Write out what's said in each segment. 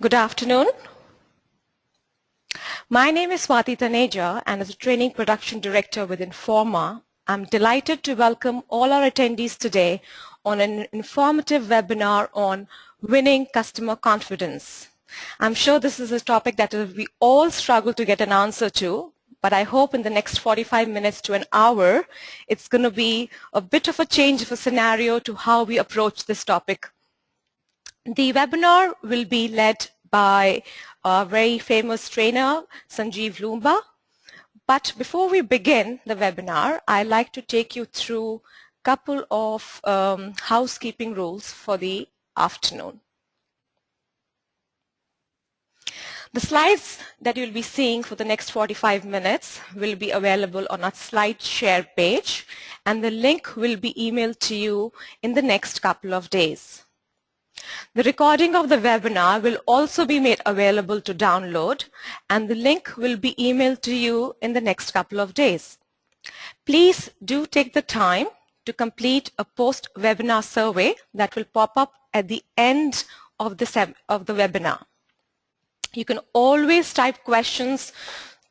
Good afternoon. My name is Swati Taneja, and as a Training Production Director with Informa, I'm delighted to welcome all our attendees today on an informative webinar on winning customer confidence. I'm sure this is a topic that we all struggle to get an answer to, but I hope in the next 45 minutes to an hour, it's going to be a bit of a change of a scenario to how we approach this topic. The webinar will be led by a very famous trainer, Sanjeev Lomba. But before we begin the webinar, I'd like to take you through a couple of housekeeping rules for the afternoon. The slides that you'll be seeing for the next 45 minutes will be available on our slide share page, and the link will be emailed to you in the next couple of days. The recording of the webinar will also be made available to download, and the link will be emailed to you in the next couple of days. Please do take the time to complete a post-webinar survey that will pop up at the end of the webinar. You can always type questions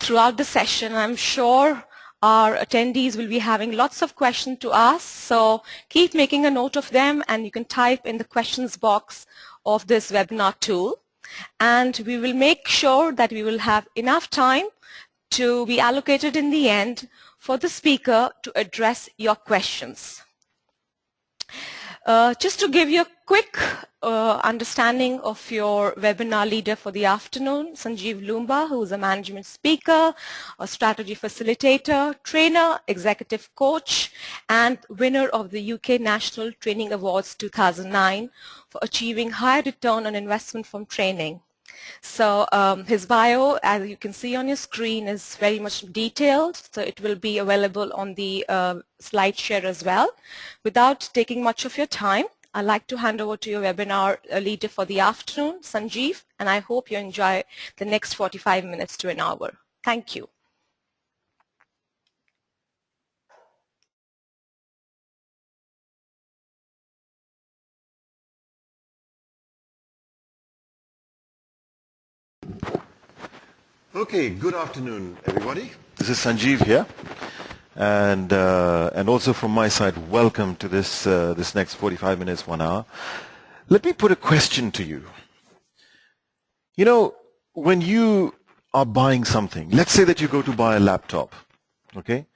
throughout the session. I'm sure our attendees will be having lots of questions to ask, so keep making a note of them, and you can type in the questions box of this webinar tool. And we will make sure that we will have enough time to be allocated in the end for the speaker to address your questions. Just to give you a quick understanding of your webinar leader for the afternoon, Sanjeev Lomba, who is a management speaker, a strategy facilitator, trainer, executive coach, and winner of the UK National Training Awards 2009 for achieving high return on investment from training. So his bio, as you can see on your screen, is very much detailed, so it will be available on the slide share as well. Without taking much of your time, I'd like to hand over to your webinar leader for the afternoon, Sanjeev, and I hope you enjoy the next 45 minutes to an hour. Thank you. Okay, good afternoon, everybody. This is Sanjeev here, and also from my side, welcome to this this next 45 minutes, 1 hour. Let me put a question to you. You know, when you are buying something, let's say that you go to buy a laptop, okay?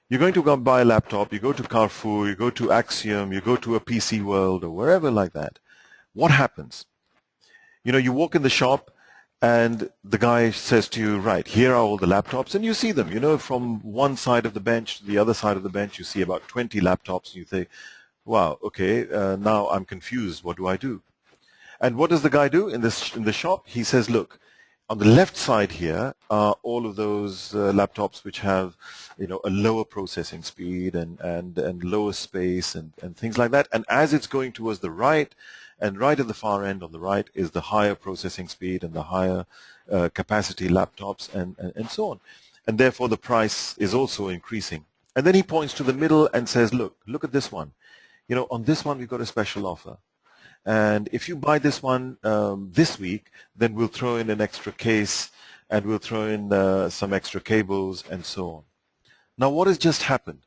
You're going to go buy a laptop, you go to Carrefour, you go to Axiom, you go to a PC World or wherever like that. What happens? You know, you walk in the shop, and the guy says to you, right, here are all the laptops, and you see them, you know, from one side of the bench to the other side of the bench, you see about 20 laptops, and you think, wow, okay, now I'm confused, what do I do? And what does the guy do in the shop? He says, look, on the left side here are all of those laptops which have, you know, a lower processing speed and lower space and things like that, and as it's going towards the right, and right at the far end on the right is the higher processing speed and the higher capacity laptops and so on. And therefore the price is also increasing. And then he points to the middle and says, look at this one. You know, on this one we've got a special offer. And if you buy this one this week, then we'll throw in an extra case and we'll throw in some extra cables and so on. Now what has just happened?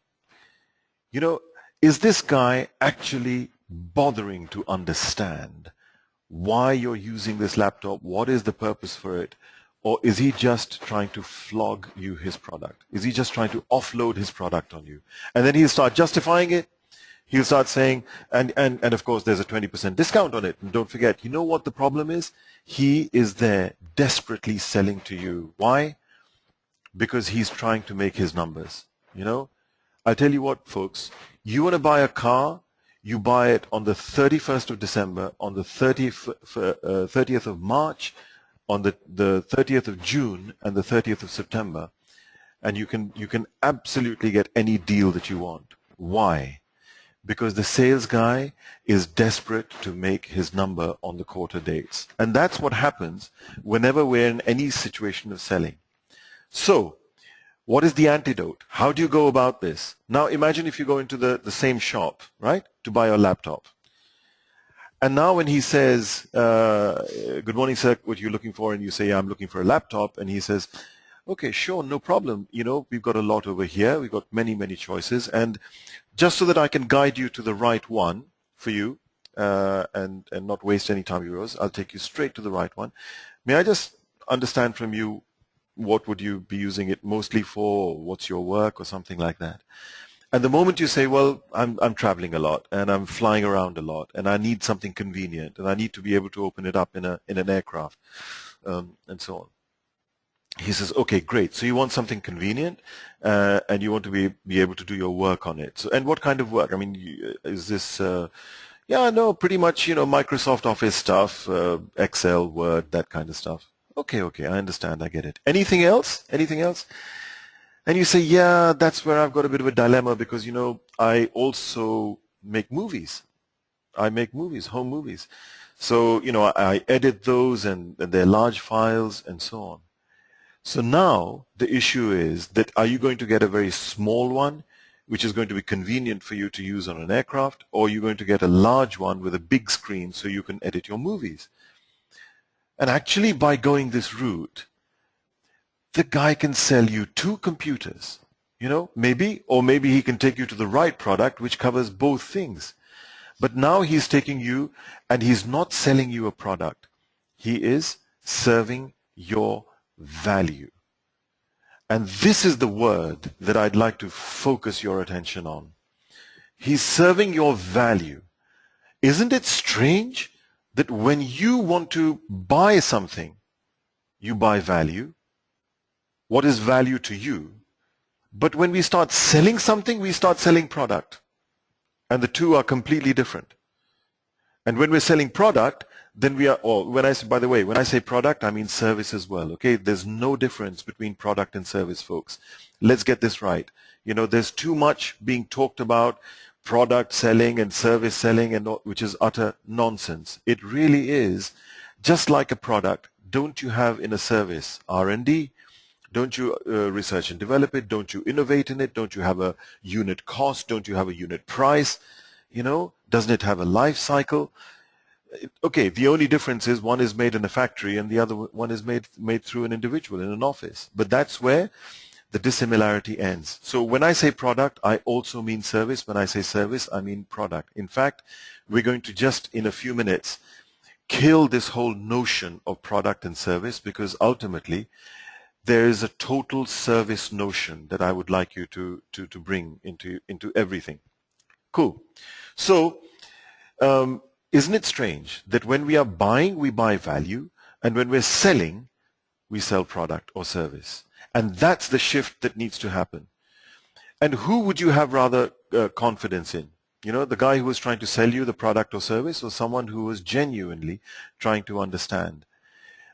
You know, is this guy actually bothering to understand why you're using this laptop, what is the purpose for it, or is he just trying to flog you his product? Is he just trying to offload his product on you? And then he'll start justifying it. He'll start saying, and of course there's a 20% discount on it. And don't forget, you know what the problem is? He is there desperately selling to you. Why? Because he's trying to make his numbers. You know, I'll tell you what, folks, you want to buy a car, you buy it on the 31st of December, on the 30th of March, on the 30th of June, and the 30th of September, and you can absolutely get any deal that you want. Why? Because the sales guy is desperate to make his number on the quarter dates. And that's what happens whenever we're in any situation of selling. So, what is the antidote? How do you go about this? Now imagine if you go into the same shop, right, to buy a laptop. And now when he says, good morning, sir, what are you looking for? And you say, yeah, I'm looking for a laptop. And he says, okay, sure, no problem. You know, we've got a lot over here. We've got many, many choices. And just so that I can guide you to the right one for you and not waste any time of yours, I'll take you straight to the right one. May I just understand from you, what would you be using it mostly for? What's your work or something like that? And the moment you say, well, I'm traveling a lot and I'm flying around a lot and I need something convenient and I need to be able to open it up in an aircraft and so on. He says, okay, great. So you want something convenient and you want to be able to do your work on it. So, and what kind of work? I mean, is this, yeah, no, pretty much, Microsoft Office stuff, Excel, Word, that kind of stuff. Okay, I understand. I get it. Anything else? Anything else? And you say, yeah, that's where I've got a bit of a dilemma because, I also make movies. I make movies, home movies. So, I edit those and they're large files and so on. So now the issue is that are you going to get a very small one, which is going to be convenient for you to use on an aircraft, or are you going to get a large one with a big screen so you can edit your movies? And actually by going this route, the guy can sell you 2 computers, maybe he can take you to the right product which covers both things. But now he's taking you and he's not selling you a product. He is serving your value. And this is the word that I'd like to focus your attention on. He's serving your value. Isn't it strange that when you want to buy something, you buy value? What is value to you? But when we start selling something, we start selling product. And the two are completely different. And when we're selling product, then we are, by the way, when I say product, I mean service as well, okay? There's no difference between product and service, folks. Let's get this right. There's too much being talked about product selling and service selling, which is utter nonsense. It really is just like a product. Don't you have in a service R&D? Don't you research and develop it? Don't you innovate in it? Don't you have a unit cost? Don't you have a unit price? Doesn't it have a life cycle? Okay, the only difference is one is made in a factory and the other one is made through an individual in an office. But that's where the dissimilarity ends. So when I say product, I also mean service. When I say service, I mean product. In fact, we're going to just in a few minutes kill this whole notion of product and service, because ultimately there is a total service notion that I would like you to bring into everything. Cool. So isn't it strange that when we are buying, we buy value, and when we're selling, we sell product or service? And that's the shift that needs to happen. And who would you have rather confidence in? The guy who was trying to sell you the product or service, or someone who was genuinely trying to understand?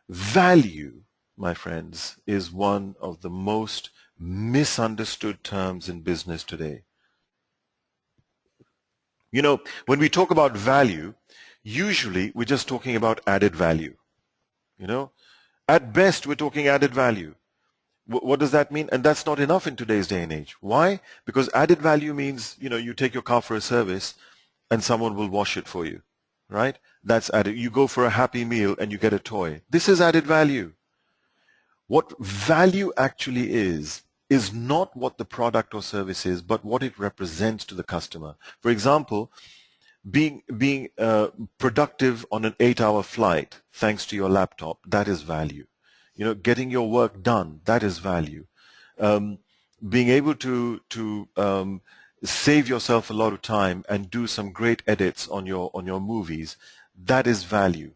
Value, my friends, is one of the most misunderstood terms in business today. When we talk about value, usually we're just talking about added value. At best, we're talking added value. What does that mean? And that's not enough in today's day and age. Why? Because added value means, you take your car for a service and someone will wash it for you, right? That's added. You go for a Happy Meal and you get a toy. This is added value. What value actually is not what the product or service is, but what it represents to the customer. For example, being productive on an 8-hour flight thanks to your laptop, that is value. Getting your work done, that is value. Being able to save yourself a lot of time and do some great edits on your movies, that is value.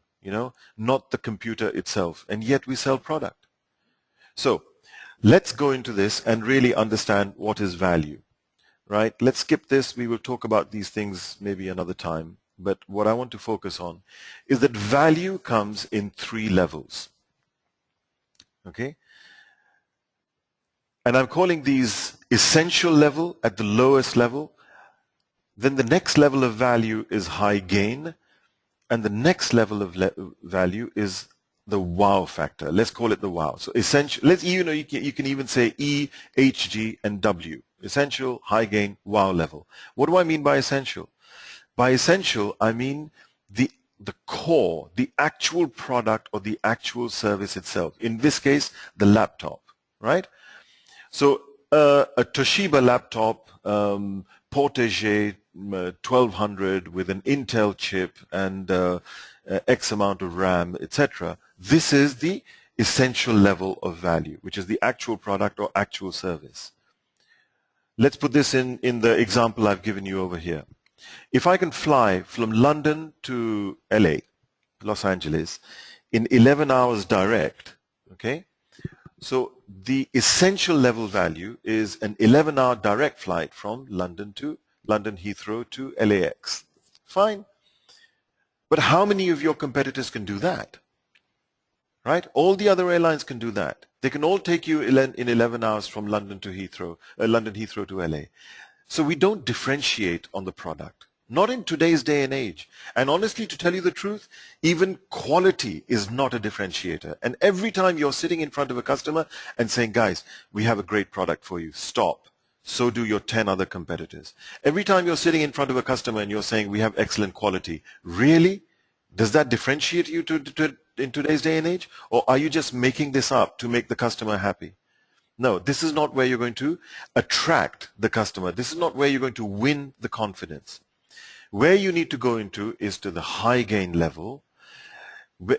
Not the computer itself. And yet we sell product. So let's go into this and really understand what is value, right? Let's skip this. We will talk about these things maybe another time. But what I want to focus on is that value comes in 3 levels, okay? And I'm calling these essential level at the lowest level. Then the next level of value is high gain. And the next level of value is the wow factor. Let's call it the wow. So essential, you can even say E, H, G, and W. Essential, high gain, wow level. What do I mean by essential? By essential, I mean the the core, the actual product or the actual service itself. In this case, the laptop, right? So a Toshiba laptop, Portage 1200 with an Intel chip and X amount of RAM, etc. This is the essential level of value, which is the actual product or actual service. Let's put this in the example I've given you over here. If I can fly from London to LA, Los Angeles, in 11 hours direct, okay, so the essential level value is an 11-hour direct flight from London Heathrow to LAX. Fine. But how many of your competitors can do that? Right? All the other airlines can do that. They can all take you in 11 hours from London Heathrow to LA. So we don't differentiate on the product. Not in today's day and age. And honestly, to tell you the truth, even quality is not a differentiator. And every time you're sitting in front of a customer and saying, guys, we have a great product for you, stop. So do your 10 other competitors. Every time you're sitting in front of a customer and you're saying, we have excellent quality, really? Does that differentiate you in today's day and age? Or are you just making this up to make the customer happy? No, this is not where you're going to attract the customer. This is not where you're going to win the confidence. Where you need to go into is to the high gain level,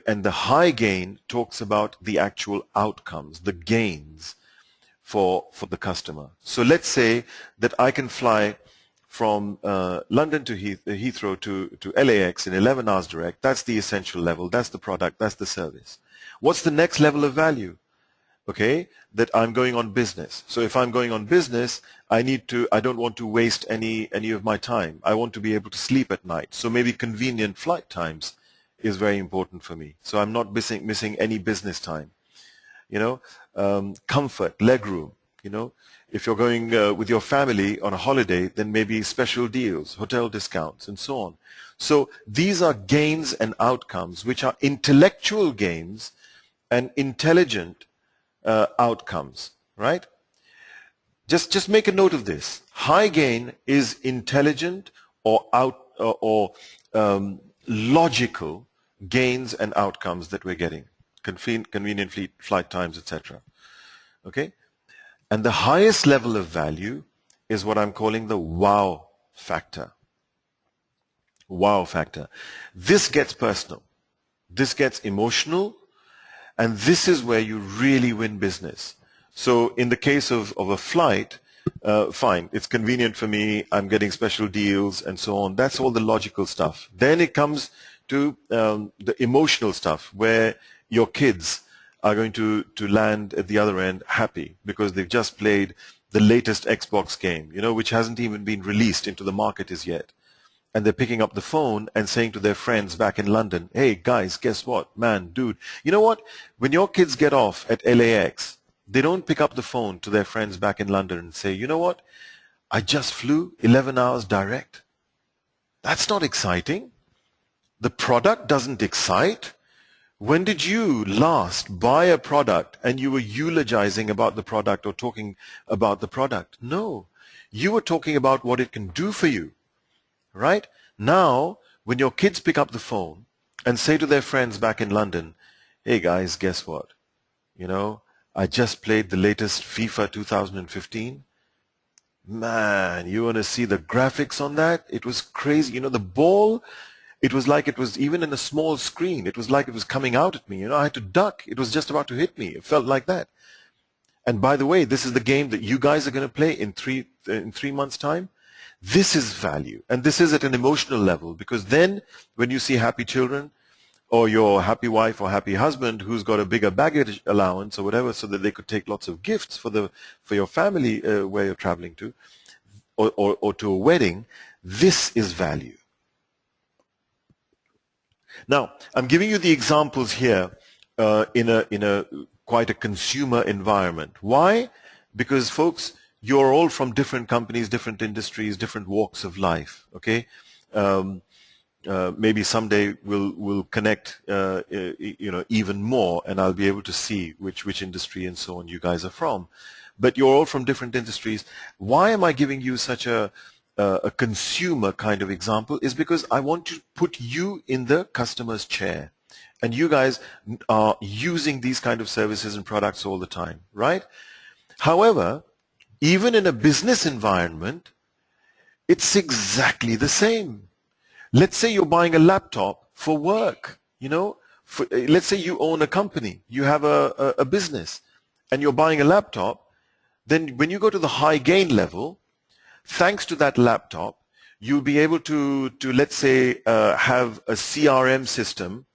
and the high gain talks about the actual outcomes, the gains for the customer. So let's say that I can fly from London to Heathrow to LAX in 11 hours direct. That's the essential level. That's the product. That's the service. What's the next level of value? Okay, that I'm going on business. So if I'm going on business, I don't want to waste any of my time. I want to be able to sleep at night. So maybe convenient flight times is very important for me. So I'm not missing any business time. You know, comfort, legroom, you know. If you're going with your family on a holiday, then maybe special deals, hotel discounts, and so on. So these are gains and outcomes, which are intellectual gains and intelligent outcomes, right? Just make a note of this. High gain is intelligent or logical gains and outcomes that we're getting, convenient flight times, etc. Okay, and the highest level of value is what I'm calling the wow factor. Wow factor. This gets personal. This gets emotional. And this is where you really win business. So in the case of a flight, fine, it's convenient for me, I'm getting special deals and so on. That's all the logical stuff. Then it comes to the emotional stuff where your kids are going to land at the other end happy because they've just played the latest Xbox game, you know, which hasn't even been released into the market as yet. And they're picking up the phone and saying to their friends back in London, hey, guys, guess what? Man, dude, you know what? When your kids get off at LAX, they don't pick up the phone to their friends back in London and say, you know what? I just flew 11 hours direct. That's not exciting. The product doesn't excite. When did you last buy a product and you were eulogizing about the product or talking about the product? No. You were talking about what it can do for you. Right? Now, when your kids pick up the phone and say to their friends back in London, hey guys, guess what? You know, I just played the latest FIFA 2015. Man, you want to see the graphics on that? It was crazy. You know, the ball, it was like it was even in a small screen. It was like it was coming out at me. You know, I had to duck. It was just about to hit me. It felt like that. And by the way, this is the game that you guys are going to play in three months' time. This is value, and this is at an emotional level, because then when you see happy children or your happy wife or happy husband who's got a bigger baggage allowance or whatever so that they could take lots of gifts for your family where you're traveling to or to a wedding, this is value. Now, I'm giving you the examples here in a quite a consumer environment. Why? Because folks, you're all from different companies, different industries, different walks of life. Okay, maybe someday we'll connect, you know, even more, and I'll be able to see which industry and so on you guys are from. But you're all from different industries. Why am I giving you such a a consumer kind of example is because I want to put you in the customer's chair. And you guys are using these kind of services and products all the time, right? However, even in a business environment, it's exactly the same. Let's say you're buying a laptop for work, let's say you own a company, you have a business, and you're buying a laptop. Then when you go to the high gain level, thanks to that laptop, you'll be able to let's say, have a CRM system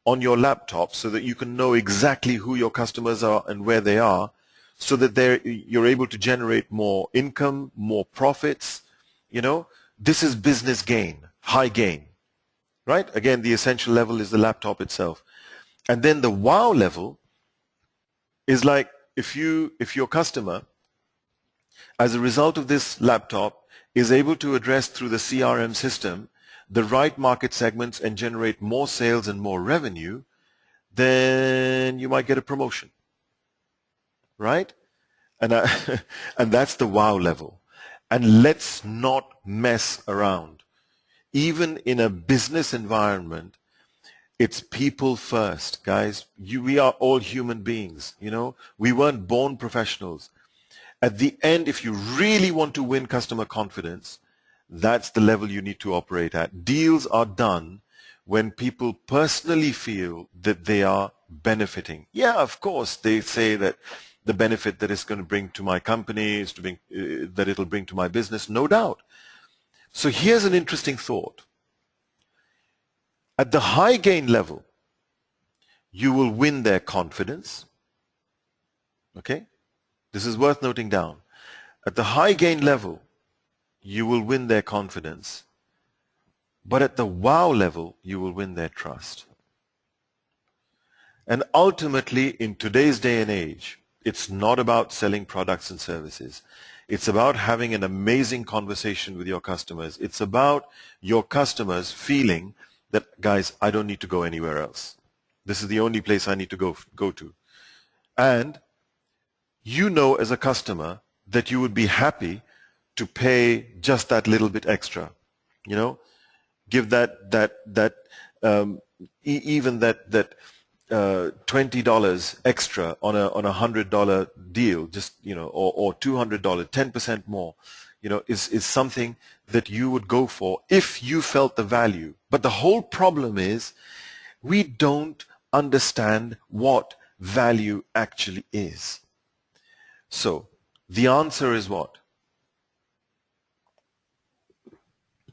on your laptop so that you can know exactly who your customers are and where they are, so that you're able to generate more income, more profits. This is business gain, high gain, right? Again, the essential level is the laptop itself. And then the wow level is like if your customer, as a result of this laptop, is able to address through the CRM system the right market segments and generate more sales and more revenue, then you might get a promotion, right? And and that's the wow level. And let's not mess around. Even in a business environment, it's people first, guys. We are all human beings, We weren't born professionals. At the end, if you really want to win customer confidence, that's the level you need to operate at. Deals are done when people personally feel that they are benefiting. Yeah, of course, they say that the benefit that it's going to bring to my company is that it'll bring to my business, no doubt. So here's an interesting thought. At the high gain level, you will win their confidence. Okay? This is worth noting down. At the high gain level, you will win their confidence. But at the wow level, you will win their trust. And ultimately, in today's day and age, it's not about selling products and services. It's about having an amazing conversation with your customers. It's about your customers feeling that, guys, I don't need to go anywhere else. This is the only place I need to go to. And as a customer that you would be happy to pay just that little bit extra, give even that $20 extra on a $100 deal, just or $200, 10% more, is something that you would go for if you felt the value. But the whole problem is we don't understand what value actually is. So the answer is what?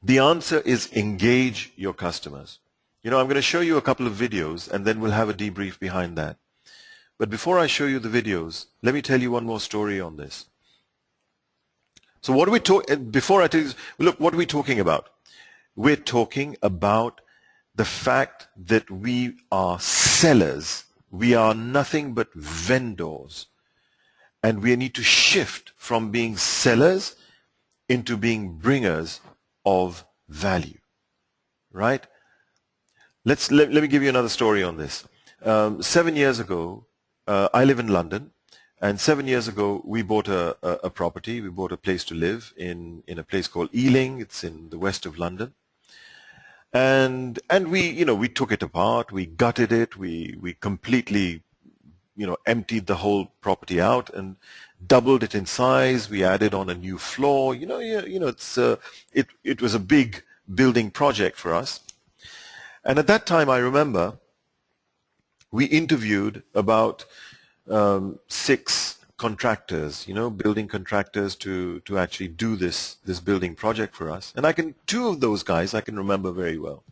The answer is engage your customers. I'm going to show you a couple of videos and then we'll have a debrief behind that. But before I show you the videos, let me tell you one more story on this. So before I tell you, look, what are we talking about? We're talking about the fact that we are sellers. We are nothing but vendors. And we need to shift from being sellers into being bringers of value, right? Let me give you another story on this. 7 years ago, I live in London, and 7 years ago we bought a property. We bought a place to live in a place called Ealing. It's in the west of London, and we took it apart. We gutted it. We completely emptied the whole property out and doubled it in size. We added on a new floor. It was a big building project for us. And at that time, I remember we interviewed about 6 contractors, building contractors to actually do this building project for us. And 2 of those guys I can remember very well.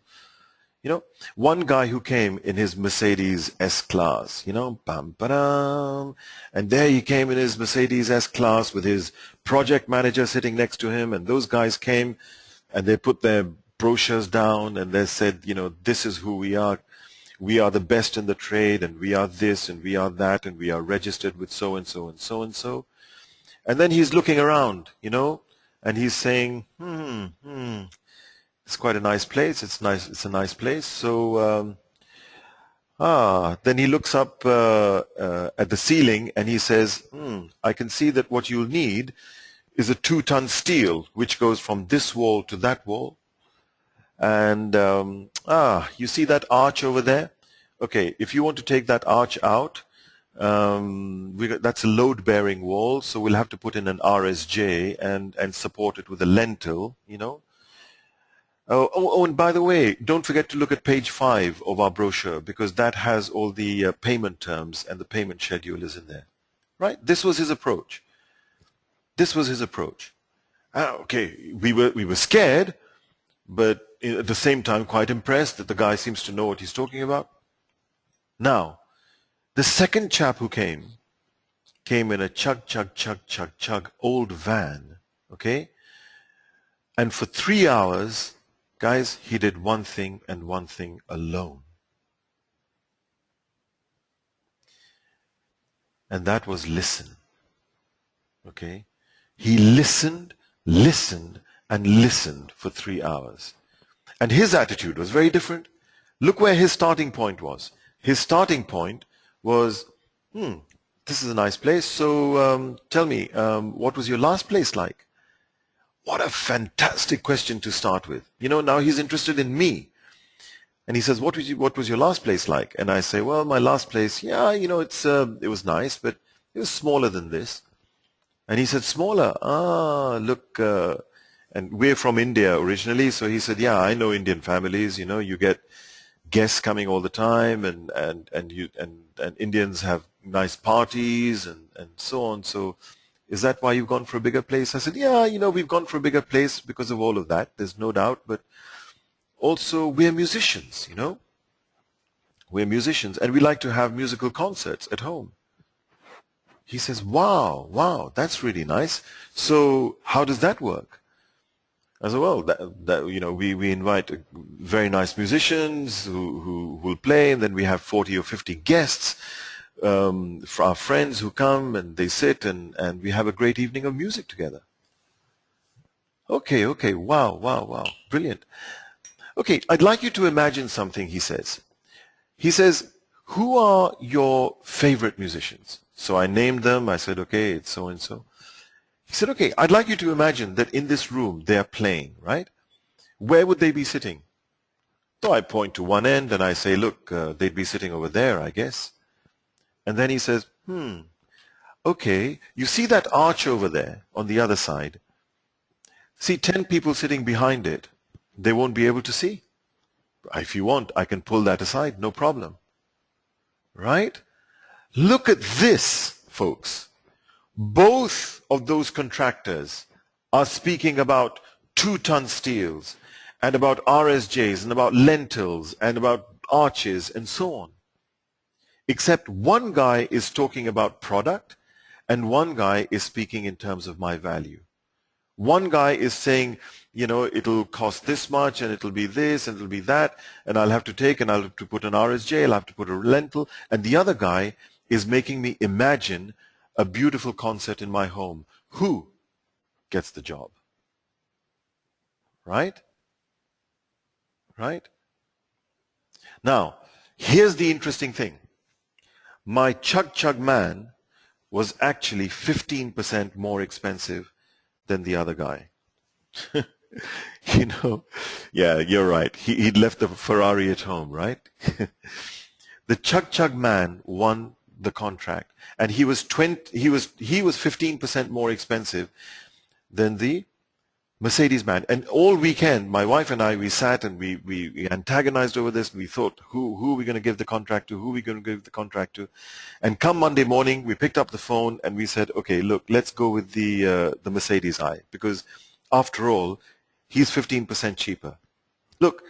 One guy who came in his Mercedes S-Class, bam, ba-dam, and there he came in his Mercedes S-Class with his project manager sitting next to him, and those guys came and they put their brochures down and they said, this is who we are. We are the best in the trade, and we are this, and we are that, and we are registered with so-and-so and so-and-so. And then he's looking around, and he's saying, it's quite a nice place. It's nice. It's a nice place. So, then he looks up at the ceiling and he says, I can see that what you'll need is a 2-ton steel which goes from this wall to that wall. And you see that arch over there? Okay, if you want to take that arch out, that's a load-bearing wall, so we'll have to put in an RSJ and support it with a lentil, you know. Oh, and by the way, don't forget to look at page 5 of our brochure, because that has all the payment terms, and the payment schedule is in there. Right? This was his approach. This was his approach. Okay, we were scared, but at the same time quite impressed that the guy seems to know what he's talking about. Now, the second chap who came in a chug old van, okay? And for 3 hours, guys, he did one thing and one thing alone. And that was listen. Okay? He listened, and listened for 3 hours. And his attitude was very different. Look where his starting point was. His starting point was, this is a nice place, so tell me, what was your last place like? What a fantastic question to start with. You know, now he's interested in me. And he says, what was your last place like? And I say, well, my last place, yeah, you know, it was nice, but it was smaller than this. And he said, smaller? Look, and we're from India originally, so he said, yeah, I know Indian families, you know, you get guests coming all the time, and Indians have nice parties and so on. So is that why you've gone for a bigger place? I said, yeah, you know, we've gone for a bigger place because of all of that. There's no doubt. But also we're musicians, you know. We're musicians, and we like to have musical concerts at home. He says, wow, that's really nice. So how does that work? I said, well, you know, we invite very nice musicians who will play, and then we have 40 or 50 guests, for our friends who come, and they sit, and we have a great evening of music together. Okay, wow, brilliant. Okay, I'd like you to imagine something, he says. He says, who are your favorite musicians? So I named them. I said, okay, it's so-and-so. He said, okay, I'd like you to imagine that in this room they are playing, right? Where would they be sitting? So I point to one end and I say, look, they'd be sitting over there, I guess. And then he says, okay, you see that arch over there on the other side? See 10 people sitting behind it. They won't be able to see. If you want, I can pull that aside, no problem. Right? Look at this, folks. Both of those contractors are speaking about 2-ton steels and about RSJs and about lentils and about arches and so on. Except one guy is talking about product and one guy is speaking in terms of my value. One guy is saying, you know, it'll cost this much and it'll be this and it'll be that, and I'll have to take and I'll have to put an RSJ, I'll have to put a lentil, and the other guy is making me imagine a beautiful concert in my home. Who gets the job? Right? Right? Now, here's the interesting thing. My chug man was actually 15% more expensive than the other guy. You know, yeah, you're right. He'd left the Ferrari at home, right? The chug man won the contract, and he was 15% more expensive than the Mercedes man. And all weekend, my wife and I, we sat and we antagonized over this. And we thought, who are we going to give the contract to? Who are we going to give the contract to? And come Monday morning, we picked up the phone and we said, okay, look, let's go with the Mercedes guy, because after all, he's 15% cheaper. Look,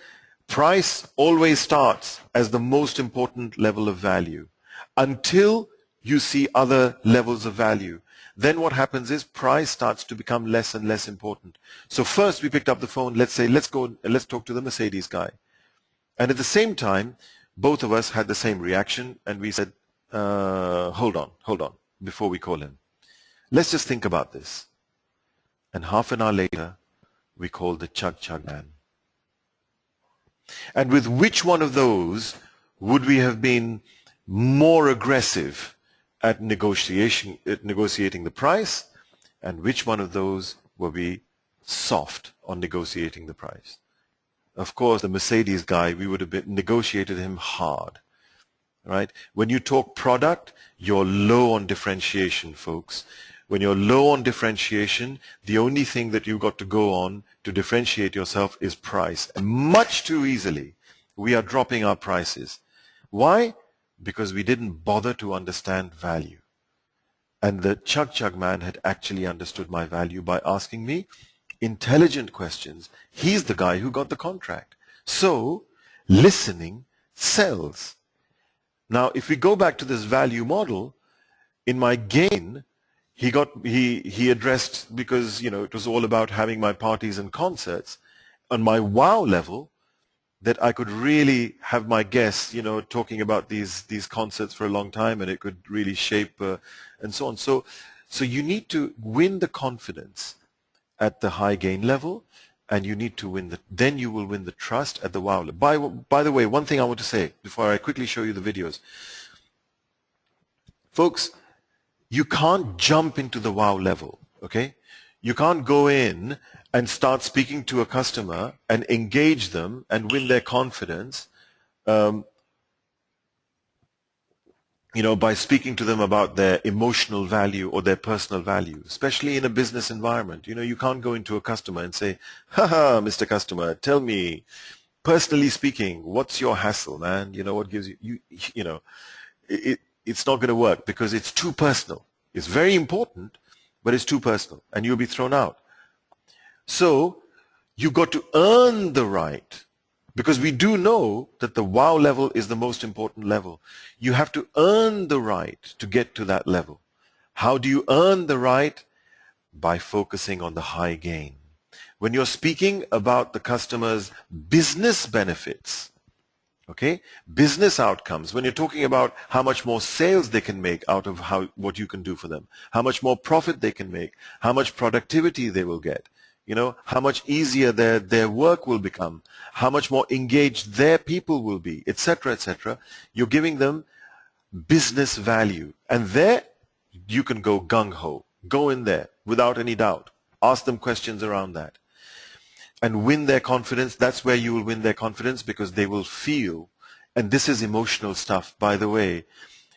price always starts as the most important level of value until you see other levels of value. Then what happens is price starts to become less and less important. So first we picked up the phone, let's say, let's go and let's talk to the Mercedes guy. And at the same time, both of us had the same reaction, and we said, hold on, before we call him. Let's just think about this. And half an hour later, we called the chug man. And with which one of those would we have been more aggressive at negotiating the price? and which one of those were we soft on negotiating the price. Of course, the Mercedes guy, we would have negotiated him hard, right? When you talk product, you're low on differentiation, folks. When you're low on differentiation, the only thing that you've got to go on to differentiate yourself is price. And much too easily, we are dropping our prices. Why? Because we didn't bother to understand value. And the Chug man had actually understood my value by asking me intelligent questions. He's the guy who got the contract. So, listening sells. Now, if we go back to this value model, in my gain, he addressed, because it was all about having my parties and concerts. On my wow level, that I could really have my guests, talking about these concerts for a long time, and it could really shape and so on. So you need to win the confidence at the high gain level, and you need to then you will win the trust at the wow level. By the way, one thing I want to say before I quickly show you the videos. Folks, you can't jump into the wow level, okay? You can't go in and start speaking to a customer and engage them and win their confidence by speaking to them about their emotional value or their personal value, especially in a business environment. You can't go into a customer and say, haha, Mr. Customer, tell me, personally speaking, what's your hassle, man? What gives it's not going to work because it's too personal. It's very important, but it's too personal, and you'll be thrown out. So you've got to earn the right, because we do know that the wow level is the most important level. You have to earn the right to get to that level. How do you earn the right? By focusing on the high gain. When you're speaking about the customer's business benefits, okay, business outcomes, when you're talking about how much more sales they can make out of what you can do for them, how much more profit they can make, how much productivity they will get, how much easier their work will become, how much more engaged their people will be, etc., etc. You're giving them business value. And there you can go gung-ho. Go in there without any doubt. Ask them questions around that. And win their confidence. That's where you will win their confidence, because they will feel, and this is emotional stuff, by the way,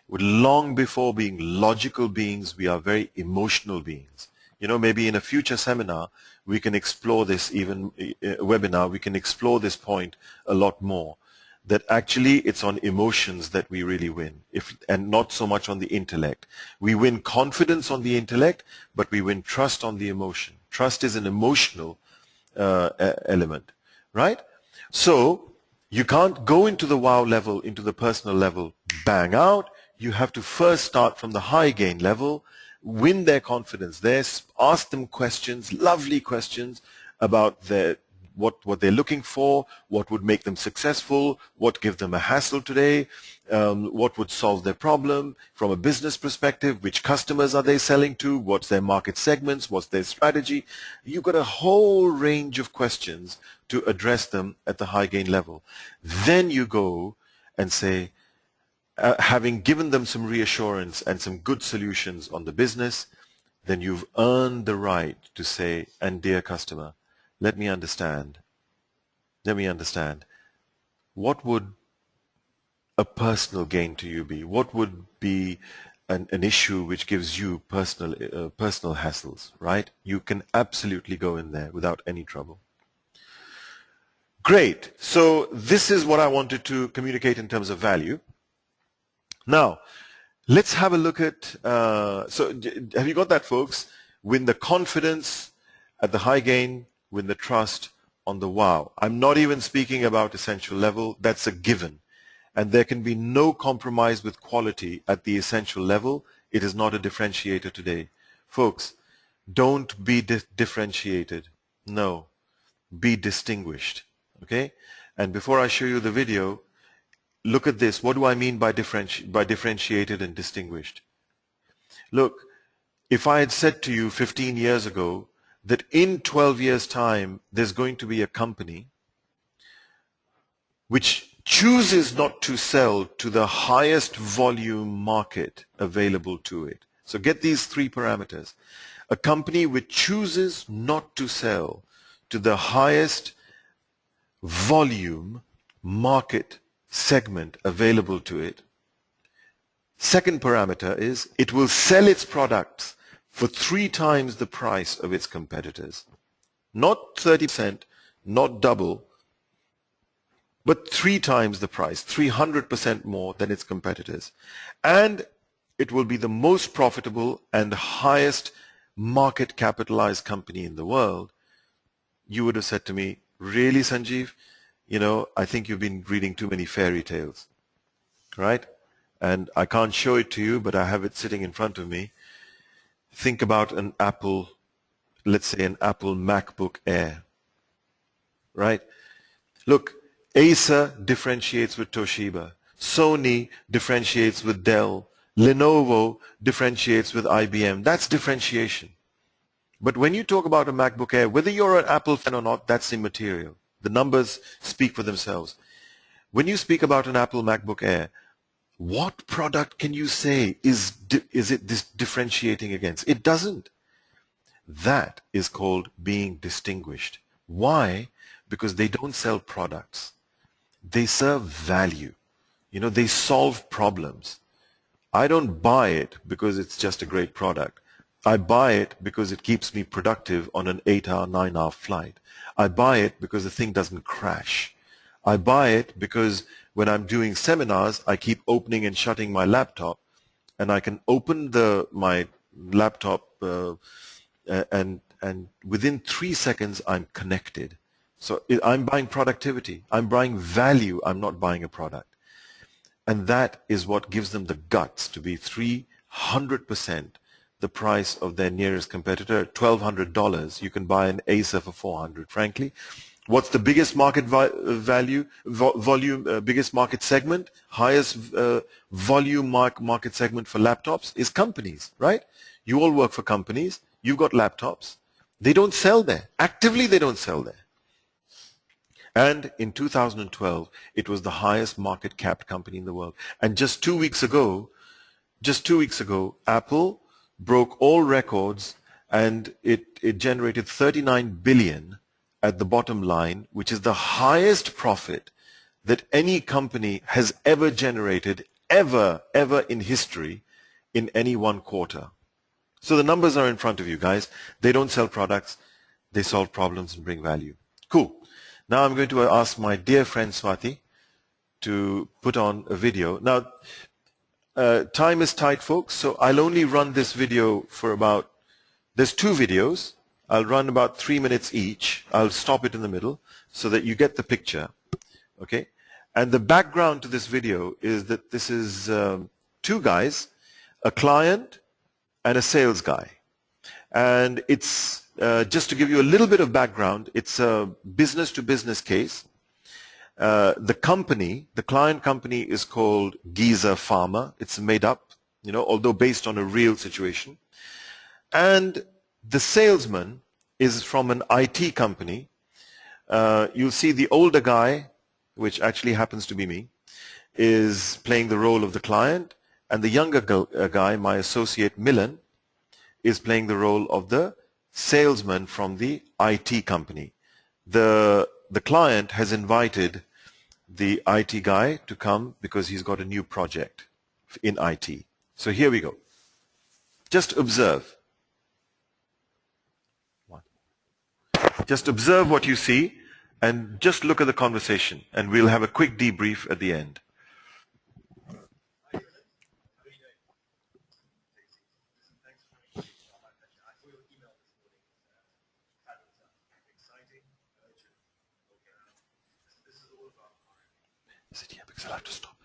long before being logical beings, we are very emotional beings. Maybe in a future seminar, we can explore this, even webinar, we can explore this point a lot more, that actually it's on emotions that we really win, and not so much on the intellect. We win confidence on the intellect, but we win trust on the emotion. Trust is an emotional element, right? So you can't go into the wow level, into the personal level, bang out. You have to first start from the high gain level, win their confidence there, ask them questions, lovely questions about what they're looking for, what would make them successful, what gives them a hassle today, what would solve their problem from a business perspective, which customers are they selling to, what's their market segments, what's their strategy. You've got a whole range of questions to address them at the high gain level. Then you go and say, having given them some reassurance and some good solutions on the business, then you've earned the right to say, and dear customer, let me understand, what would a personal gain to you be? What would be an issue which gives you personal hassles, right? You can absolutely go in there without any trouble. Great. So this is what I wanted to communicate in terms of value. Now, let's have a look at, so have you got that, folks? Win the confidence at the high gain, win the trust on the wow. I'm not even speaking about essential level. That's a given. And there can be no compromise with quality at the essential level. It is not a differentiator today. Folks, don't be differentiated. No, be distinguished. Okay? And before I show you the video, look at this. What do I mean by differentiated and distinguished? Look, if I had said to you 15 years ago that in 12 years' time there's going to be a company which chooses not to sell to the highest volume market available to it. So get these three parameters. A company which chooses not to sell to the highest volume market segment available to it. Second parameter is it will sell its products for 3 times the price of its competitors. Not 30%, not double, but 3 times the price, 300% more than its competitors. And it will be the most profitable and highest market capitalized company in the world. You would have said to me, really, Sanjeev? You know, I think you've been reading too many fairy tales, right? And I can't show it to you, but I have it sitting in front of me. Think about an Apple, let's say an Apple MacBook Air, right? Look, Acer differentiates with Toshiba. Sony differentiates with Dell. Lenovo differentiates with IBM. That's differentiation. But when you talk about a MacBook Air, whether you're an Apple fan or not, that's immaterial. The numbers speak for themselves. When you speak about an Apple MacBook Air, what product can you say is it this differentiating against? It doesn't. That is called being distinguished. Why? Because they don't sell products. They serve value. You know, they solve problems. I don't buy it because it's just a great product. I buy it because it keeps me productive on an 8-hour, 9-hour flight. I buy it because the thing doesn't crash. I buy it because when I'm doing seminars, I keep opening and shutting my laptop, and I can open my laptop and within 3 seconds I'm connected. So I'm buying productivity. I'm buying value. I'm not buying a product. And that is what gives them the guts to be 300% the price of their nearest competitor. $1,200, you can buy an Acer for $400. Frankly, what's the biggest market volume, biggest market segment, highest volume market segment for laptops is companies, right? You all work for companies. You've got laptops. They don't sell there. Actively, they don't sell there. And in 2012, it was the highest market cap company in the world. And just 2 weeks ago, Apple broke all records, and it generated 39 billion at the bottom line, which is the highest profit that any company has ever generated, ever in history, in any one quarter. So the numbers are in front of you, guys. They don't sell products. They solve problems and bring value. Cool. Now I'm going to ask my dear friend Swati to put on a video. Now, time is tight, folks, so I'll only run this video for about, there's 2 videos. I'll run about 3 minutes each. I'll stop it in the middle so that you get the picture, okay? And the background to this video is that this is 2 guys, a client and a sales guy. And it's, just to give you a little bit of background, it's a business-to-business case. The client company is called Giza Pharma. It's made up, you know, although based on a real situation. And the salesman is from an IT company. You'll see the older guy, which actually happens to be me, is playing the role of the client. And the younger guy, my associate Milan, is playing the role of the salesman from the IT company. The client has invited the IT guy to come because he's got a new project in IT. So here we go. Just observe. Just observe what you see and just look at the conversation, and we'll have a quick debrief at the end. Is it here? Because I'll have to stop it.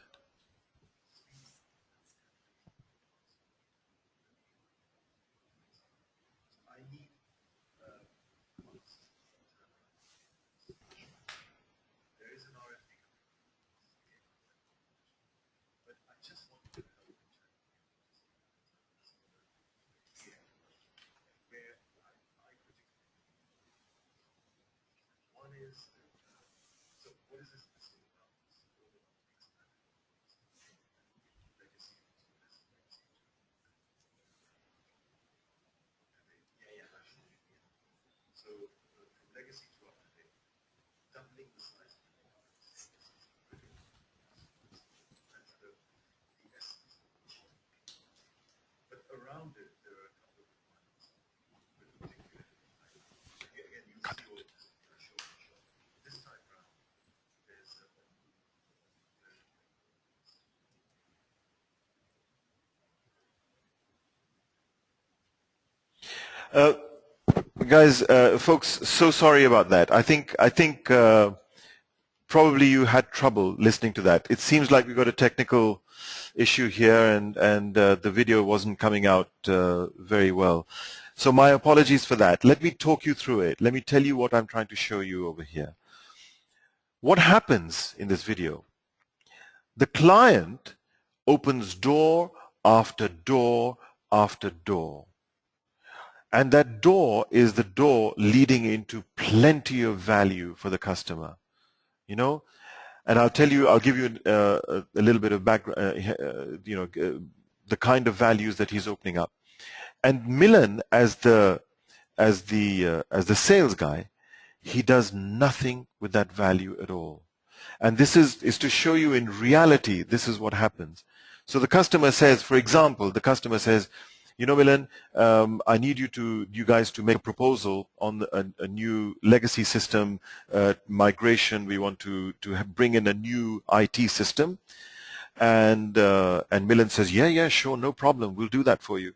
Guys, folks, so sorry about that. I think probably you had trouble listening to that. It seems like we got a technical issue here, and the video wasn't coming out very well. So my apologies for that. Let me talk you through it. Let me tell you what I'm trying to show you over here. What happens in this video? The client opens door after door after door. And that door is the door leading into plenty of value for the customer. You know, and I'll give you a little bit of background, the kind of values that he's opening up. And Milan, as the sales guy, he does nothing with that value at all. And this is to show you in reality, this is what happens. So the customer says, for example, the customer says, you know, Milan, I need you guys to make a proposal on a new legacy system migration. We want to bring in a new IT system. And Milan says, yeah, sure, no problem. We'll do that for you.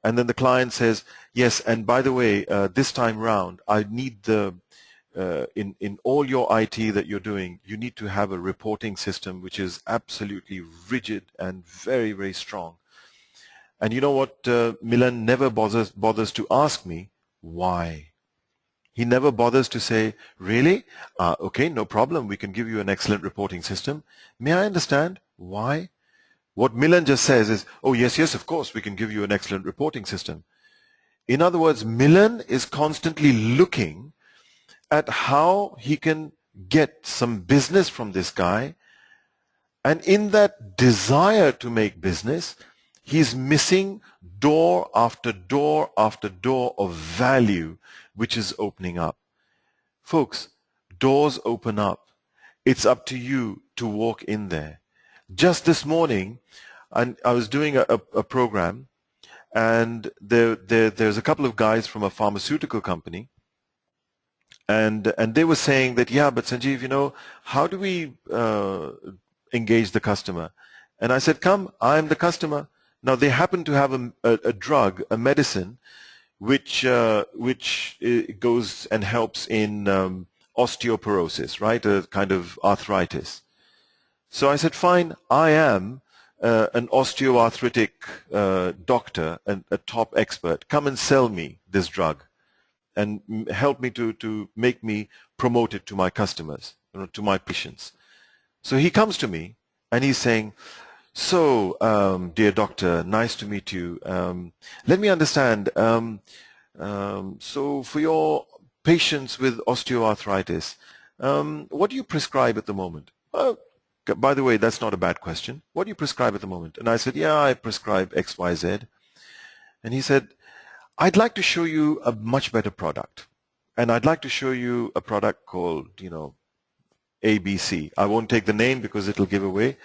And then the client says, yes, and by the way, this time round, I need in all your IT that you're doing, you need to have a reporting system which is absolutely rigid and very, very strong. And you know what? Milan never bothers to ask me why. He never bothers to say, really? Okay, no problem. We can give you an excellent reporting system. May I understand why? What Milan just says is, oh, yes, of course, we can give you an excellent reporting system. In other words, Milan is constantly looking at how he can get some business from this guy. And in that desire to make business, he's missing door after door after door of value which is opening up. Folks, doors open up. It's up to you to walk in there. Just this morning, I was doing a program, and there's a couple of guys from a pharmaceutical company, and they were saying that, yeah, but Sanjeev, you know, how do we engage the customer? And I said, come, I'm the customer. Now, they happen to have a drug, a medicine, which goes and helps in osteoporosis, right, a kind of arthritis. So I said, fine, I am an osteoarthritic doctor, and a top expert. Come and sell me this drug and help me to make me promote it to my customers, to my patients. So he comes to me and he's saying, so, dear doctor, nice to meet you. Let me understand. So for your patients with osteoarthritis, what do you prescribe at the moment? By the way, that's not a bad question. What do you prescribe at the moment? And I said, yeah, I prescribe X, Y, Z. And he said, I'd like to show you a much better product. And I'd like to show you a product called, you know, ABC. I won't take the name because it'll give away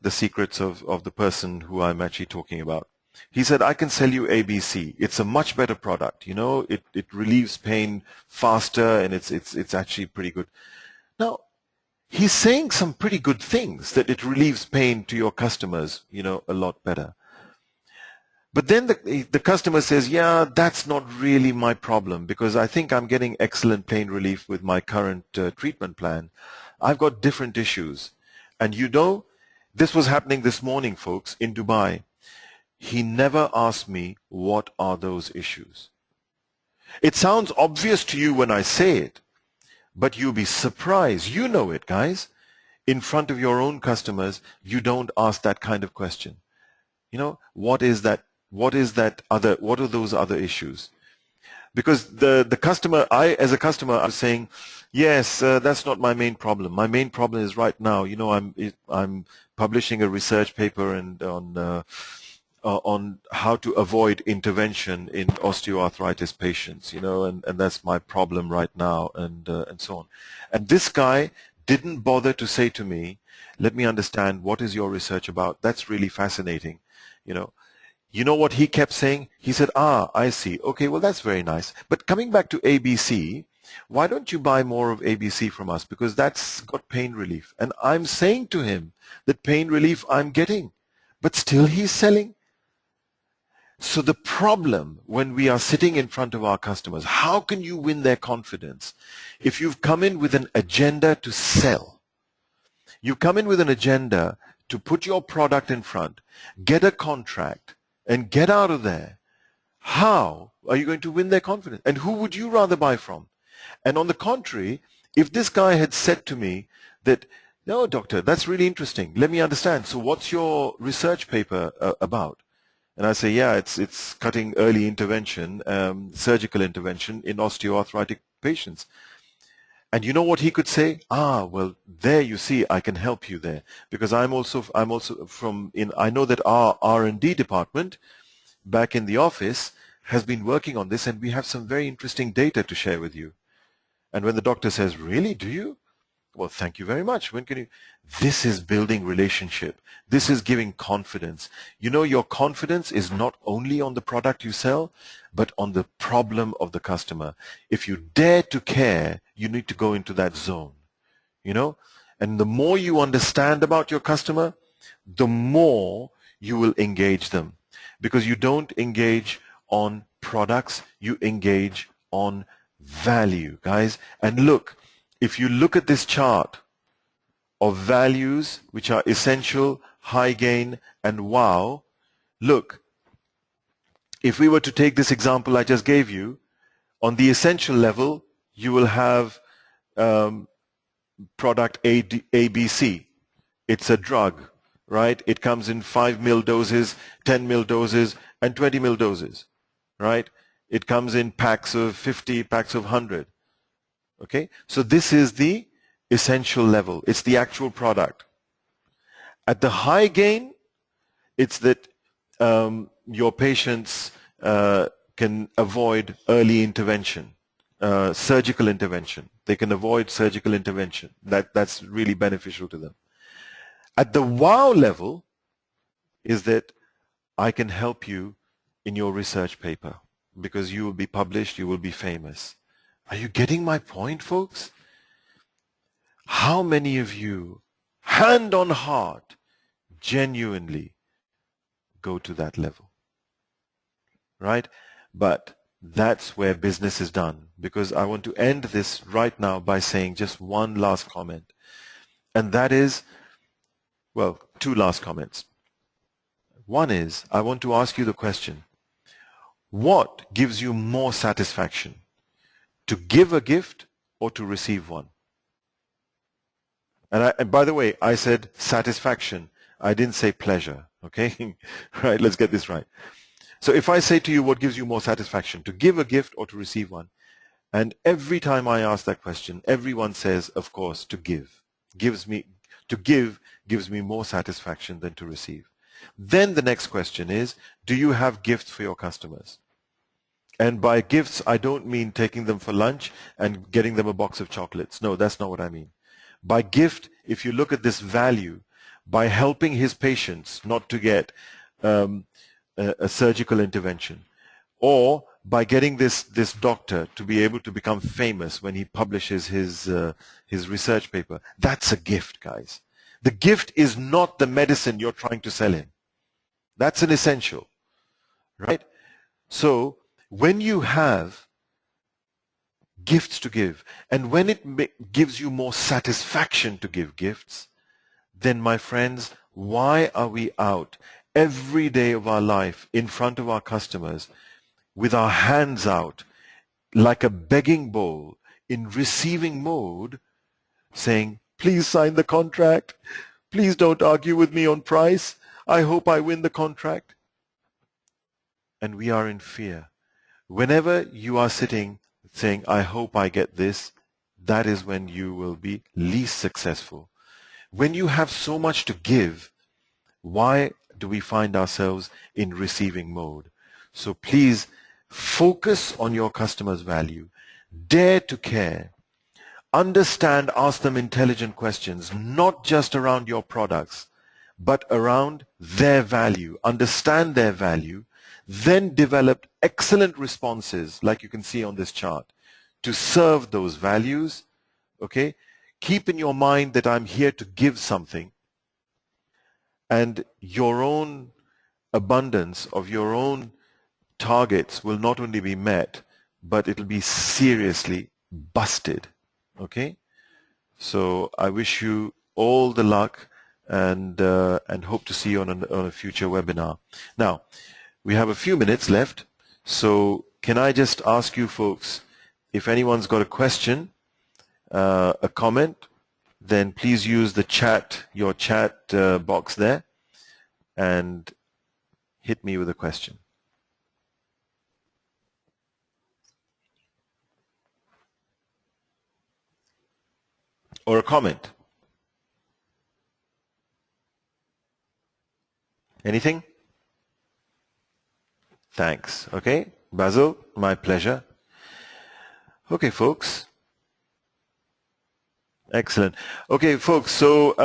the secrets of the person who I'm actually talking about. He said, I can sell you ABC. It's a much better product. You know, it relieves pain faster, and it's actually pretty good. Now, he's saying some pretty good things, that it relieves pain to your customers, you know, a lot better. But then the customer says, yeah, that's not really my problem, because I think I'm getting excellent pain relief with my current treatment plan. I've got different issues. And you know, this was happening this morning, folks, in Dubai. He never asked me, what are those issues? It sounds obvious to you when I say it, but you'll be surprised. You know it, guys. In front of your own customers, you don't ask that kind of question. You know, what is that? What are those other issues? Because the customer, as a customer, I was saying, yes, that's not my main problem. My main problem is right now, you know, I'm publishing a research paper and on how to avoid intervention in osteoarthritis patients, and that's my problem right now, and so on. And this guy didn't bother to say to me, let me understand, what is your research about? That's really fascinating. You know what he kept saying? He said, I see. Okay, well, that's very nice. But coming back to ABC, why don't you buy more of ABC from us? Because that's got pain relief. And I'm saying to him that pain relief I'm getting, but still he's selling. So the problem when we are sitting in front of our customers, how can you win their confidence? If you've come in with an agenda to sell, you come in with an agenda to put your product in front, get a contract, and get out of there, how are you going to win their confidence? And who would you rather buy from? And on the contrary, if this guy had said to me that, no, doctor, that's really interesting. Let me understand. So what's your research paper about? And I say, yeah, it's cutting early intervention, surgical intervention in osteoarthritic patients. And you know what he could say? Well, there you see, I can help you there, because I'm also I know that our R&D department back in the office has been working on this, and we have some very interesting data to share with you. And when the doctor says, really, do you? Well, thank you very much. When can you? This is building relationship. This is giving confidence. Your confidence is not only on the product you sell, but on the problem of the customer. If you dare to care, you need to go into that zone, and the more you understand about your customer, the more you will engage them, because you don't engage on products, you engage on value, guys. And look, if you look at this chart of values, which are essential, high gain, and wow, look, if we were to take this example I just gave you, on the essential level, you will have product ABC. It's a drug, right? It comes in 5 ml doses, 10 ml doses, and 20 ml doses, right? It comes in packs of 50, packs of 100. Okay, so this is the essential level. It's the actual product. At the high gain, it's that your patients can avoid early intervention, surgical intervention. They can avoid surgical intervention. That's really beneficial to them. At the wow level is that I can help you in your research paper, because you will be published, you will be famous. Are you getting my point, folks? How many of you, hand on heart, genuinely go to that level? Right? But that's where business is done, because I want to end this right now by saying just one last comment. And that is, well, two last comments. One is, I want to ask you the question, what gives you more satisfaction? To give a gift or to receive one? And by the way, I said satisfaction. I didn't say pleasure, okay? Right, let's get this right. So if I say to you, what gives you more satisfaction? To give a gift or to receive one? And every time I ask that question, everyone says, of course, to give. To give gives me more satisfaction than to receive. Then the next question is, do you have gifts for your customers? And by gifts, I don't mean taking them for lunch and getting them a box of chocolates. No, that's not what I mean. By gift, if you look at this value, by helping his patients not to get a surgical intervention, or by getting this doctor to be able to become famous when he publishes his research paper, that's a gift, guys. The gift is not the medicine you're trying to sell him. That's an essential, right? So when you have gifts to give, and when it gives you more satisfaction to give gifts, then my friends, why are we out every day of our life in front of our customers with our hands out like a begging bowl in receiving mode, saying, please sign the contract, please don't argue with me on price, I hope I win the contract? And we are in fear. Whenever you are sitting saying, I hope I get this, that is when you will be least successful. When you have so much to give, why do we find ourselves in receiving mode. So please focus on your customer's value. Dare to care. Understand, ask them intelligent questions, not just around your products, but around their value. Understand their value, then develop excellent responses, like you can see on this chart, to serve those values. Okay? Keep in your mind that I'm here to give something, and your own abundance of your own targets will not only be met, but it'll be seriously busted. Okay? So I wish you all the luck, and hope to see you on a future webinar. Now, we have a few minutes left, so can I just ask you folks, if anyone's got a question, a comment, then please use the chat, your chat box there, and hit me with a question. Or a comment. Anything? Thanks. Okay. Basil, my pleasure. Okay, folks. Excellent. Okay, folks, so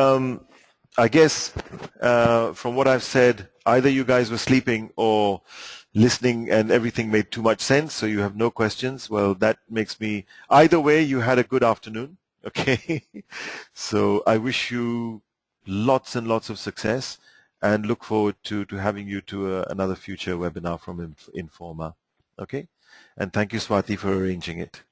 I guess from what I've said, either you guys were sleeping or listening and everything made too much sense, so you have no questions. Well, that makes me, either way, you had a good afternoon. Okay. So I wish you lots and lots of success, and look forward to having you to another future webinar from Informa. Okay. And thank you, Swati, for arranging it.